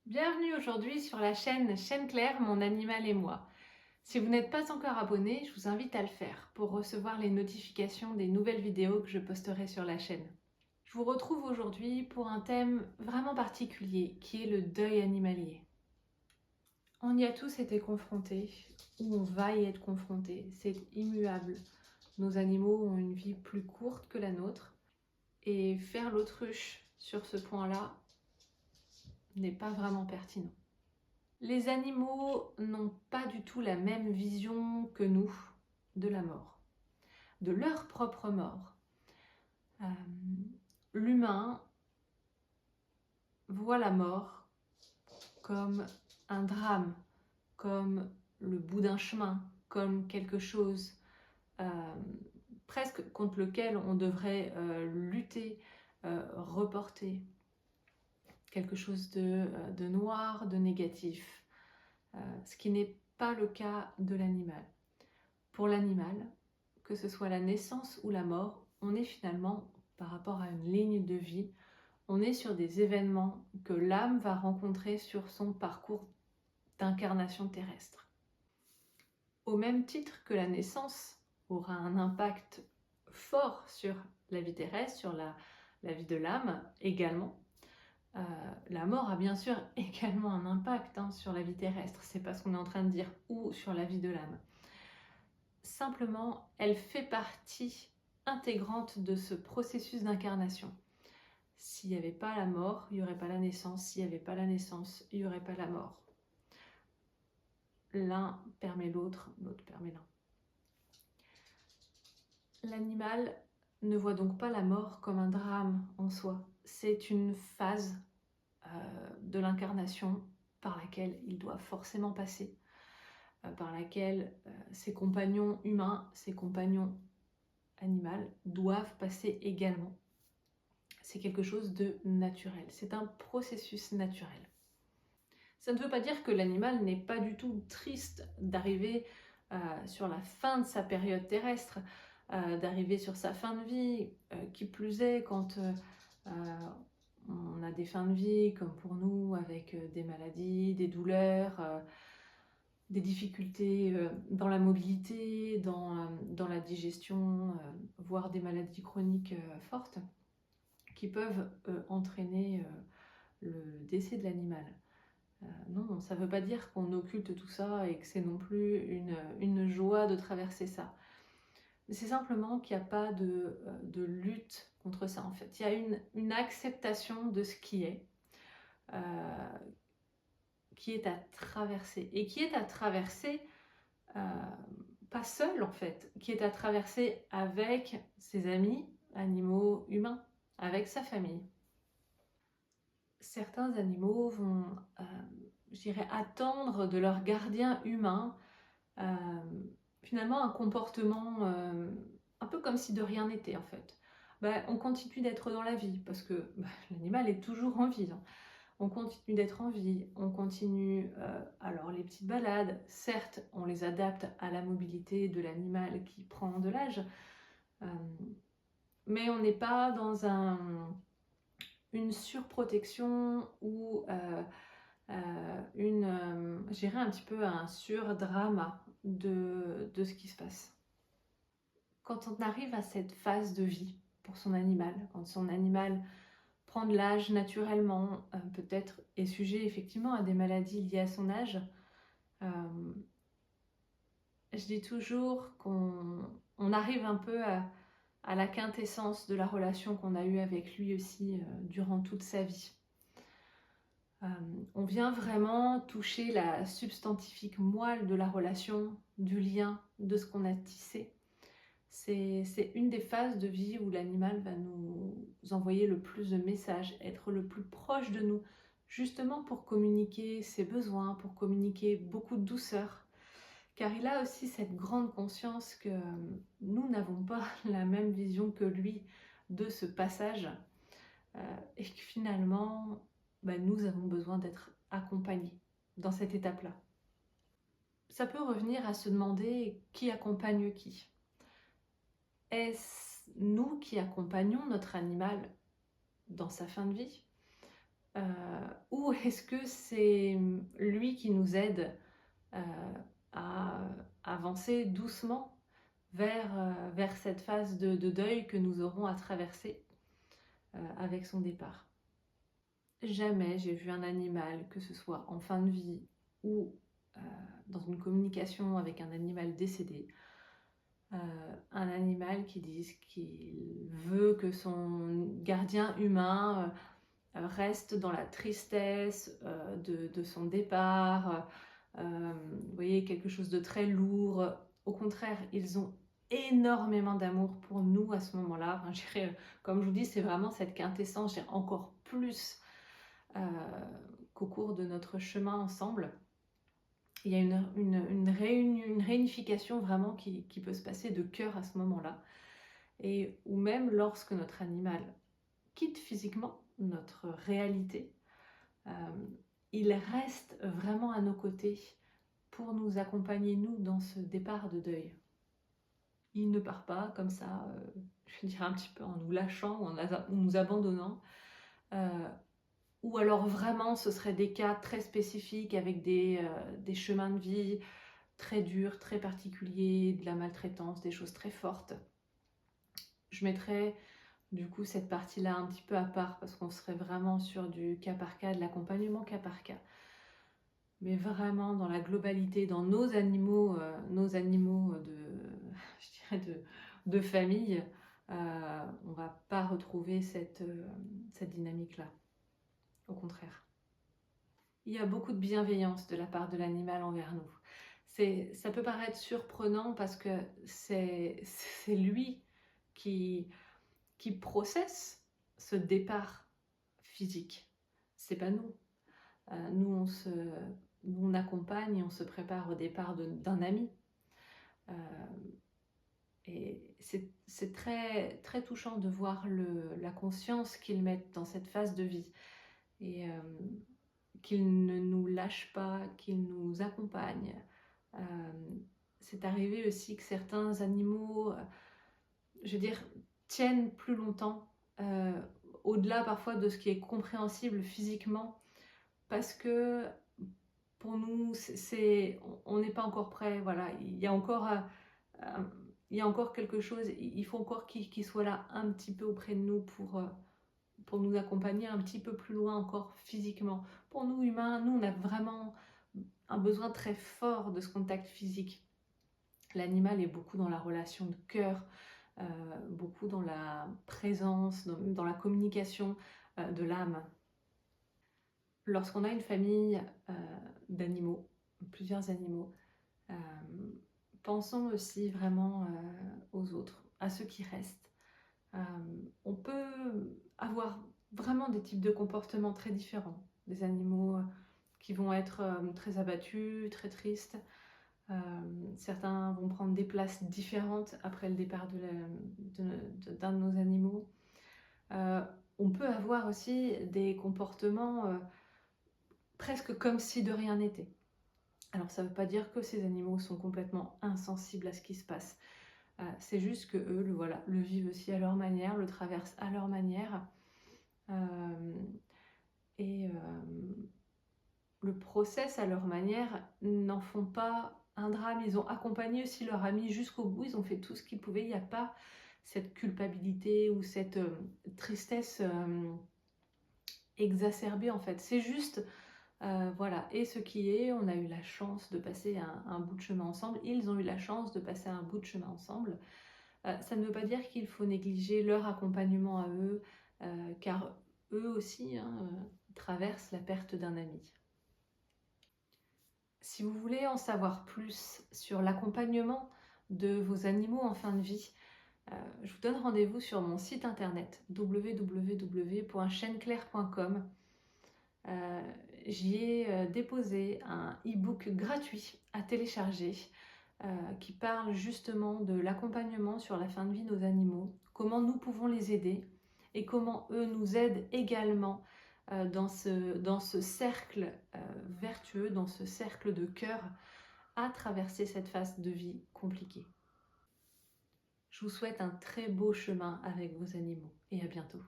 Bienvenue aujourd'hui sur la chaîne Claire, mon animal et moi. Si vous n'êtes pas encore abonné, je vous invite à le faire pour recevoir les notifications des nouvelles vidéos que je posterai sur la chaîne. Je vous retrouve aujourd'hui pour un thème vraiment particulier qui est le deuil animalier. On y a tous été confrontés, ou on va y être confrontés, c'est immuable. Nos animaux ont une vie plus courte que la nôtre et faire l'autruche sur ce point-là n'est pas vraiment pertinent. Les animaux n'ont pas du tout la même vision que nous de la mort, de leur propre mort. L'humain voit la mort comme un drame, comme le bout d'un chemin, comme quelque chose presque contre lequel on devrait lutter, reporter, quelque chose de noir, de négatif, ce qui n'est pas le cas de l'animal. Pour l'animal, que ce soit la naissance ou la mort, on est finalement, par rapport à une ligne de vie, on est sur des événements que l'âme va rencontrer sur son parcours d'incarnation terrestre. Au même titre que la naissance aura un impact fort sur la vie terrestre, sur la vie de l'âme également, la mort a bien sûr également un impact sur la vie terrestre, c'est pas ce qu'on est en train de dire, ou sur la vie de l'âme. Simplement, elle fait partie intégrante de ce processus d'incarnation. S'il n'y avait pas la mort, il n'y aurait pas la naissance. S'il n'y avait pas la naissance, il n'y aurait pas la mort. L'un permet l'autre, l'autre permet l'un. L'animal ne voit donc pas la mort comme un drame en soi. C'est une phase de l'incarnation par laquelle il doit forcément passer, par laquelle ses compagnons humains, ses compagnons animaux doivent passer également. C'est quelque chose de naturel, c'est un processus naturel. Ça ne veut pas dire que l'animal n'est pas du tout triste d'arriver sur la fin de sa période terrestre, d'arriver sur sa fin de vie, qui plus est quand on a des fins de vie comme pour nous avec des maladies, des douleurs, des difficultés dans la mobilité, dans la digestion, voire des maladies chroniques fortes qui peuvent entraîner le décès de l'animal. Non, ça ne veut pas dire qu'on occulte tout ça et que c'est non plus une joie de traverser ça. C'est simplement qu'il n'y a pas de lutte contre ça en fait. Il y a une acceptation de ce qui est à traverser. Et qui est à traverser pas seul en fait, qui est à traverser avec ses amis, animaux, humains, avec sa famille. Certains animaux vont, je dirais, attendre de leur gardien humain finalement un comportement un peu comme si de rien n'était en fait. On continue d'être dans la vie parce que l'animal est toujours en vie. On continue d'être en vie, on continue, alors les petites balades, certes on les adapte à la mobilité de l'animal qui prend de l'âge, mais on n'est pas dans une surprotection ou je dirais un petit peu un surdrama de ce qui se passe. Quand on arrive à cette phase de vie pour son animal, quand son animal prend de l'âge naturellement, peut-être est sujet effectivement à des maladies liées à son âge, je dis toujours qu'on arrive un peu à la quintessence de la relation qu'on a eue avec lui aussi durant toute sa vie. On vient vraiment toucher la substantifique moelle de la relation, du lien, de ce qu'on a tissé. C'est une des phases de vie où l'animal va nous envoyer le plus de messages, être le plus proche de nous, justement pour communiquer ses besoins, pour communiquer beaucoup de douceur. Car il a aussi cette grande conscience que nous n'avons pas la même vision que lui de ce passage et que finalement, nous avons besoin d'être accompagnés dans cette étape-là. Ça peut revenir à se demander qui accompagne qui. Est-ce nous qui accompagnons notre animal dans sa fin de vie? ou est-ce que c'est lui qui nous aide à avancer doucement vers cette phase de deuil que nous aurons à traverser avec son départ. Jamais j'ai vu un animal, que ce soit en fin de vie ou dans une communication avec un animal décédé, un animal qui dise qu'il veut que son gardien humain reste dans la tristesse de son départ, vous voyez, quelque chose de très lourd. Au contraire, ils ont énormément d'amour pour nous à ce moment-là. Enfin, je dirais, comme je vous dis, c'est vraiment cette quintessence, encore plus qu'au cours de notre chemin ensemble. Il y a une réunification vraiment qui peut se passer de cœur à ce moment-là. Et ou même lorsque notre animal quitte physiquement notre réalité, il reste vraiment à nos côtés pour nous accompagner, nous, dans ce départ de deuil. Il ne part pas comme ça, je dirais un petit peu en nous lâchant ou en nous abandonnant. Ou alors vraiment, ce seraient des cas très spécifiques avec des chemins de vie très durs, très particuliers, de la maltraitance, des choses très fortes. Je mettrais du coup cette partie-là un petit peu à part parce qu'on serait vraiment sur du cas par cas, de l'accompagnement cas par cas. Mais vraiment dans la globalité, dans nos animaux je dirais de famille, on ne va pas retrouver cette dynamique-là. Au contraire. Il y a beaucoup de bienveillance de la part de l'animal envers nous. Ça peut paraître surprenant parce que c'est lui qui processe ce départ physique. C'est pas nous. Nous, on accompagne et on se prépare au départ d'un ami. Et c'est très, très touchant de voir la conscience qu'ils mettent dans cette phase de vie. Et qu'ils ne nous lâchent pas, qu'ils nous accompagnent. C'est arrivé aussi que certains animaux, je veux dire, tiennent plus longtemps, au-delà parfois de ce qui est compréhensible physiquement, parce que pour nous, on n'est pas encore prêt. Voilà, il y a encore quelque chose, il faut encore qu'il soit là un petit peu auprès de nous pour nous accompagner un petit peu plus loin encore physiquement. Pour nous humains, nous on a vraiment un besoin très fort de ce contact physique. L'animal est beaucoup dans la relation de cœur, beaucoup dans la présence, dans la communication de l'âme. Lorsqu'on a une famille d'animaux, plusieurs animaux, pensons aussi vraiment aux autres, à ceux qui restent. On peut avoir vraiment des types de comportements très différents. Des animaux qui vont être très abattus, très tristes. Certains vont prendre des places différentes après le départ d'un de nos animaux. On peut avoir aussi des comportements presque comme si de rien n'était. Alors ça ne veut pas dire que ces animaux sont complètement insensibles à ce qui se passe. C'est juste que eux, le vivent aussi à leur manière, le traversent à leur manière. Le process à leur manière, n'en font pas un drame. Ils ont accompagné aussi leur ami jusqu'au bout, ils ont fait tout ce qu'ils pouvaient. Il n'y a pas cette culpabilité ou cette tristesse exacerbée en fait. C'est juste, voilà, et ce qui est, on a eu la chance de passer un bout de chemin ensemble. Ils ont eu la chance de passer un bout de chemin ensemble. Ça ne veut pas dire qu'il faut négliger leur accompagnement à eux, car eux aussi traversent la perte d'un ami. Si vous voulez en savoir plus sur l'accompagnement de vos animaux en fin de vie, je vous donne rendez-vous sur mon site internet www.chainclaire.com. J'y ai déposé un e-book gratuit à télécharger qui parle justement de l'accompagnement sur la fin de vie de nos animaux, comment nous pouvons les aider et comment eux nous aident également dans ce cercle vertueux, dans ce cercle de cœur à traverser cette phase de vie compliquée. Je vous souhaite un très beau chemin avec vos animaux et à bientôt.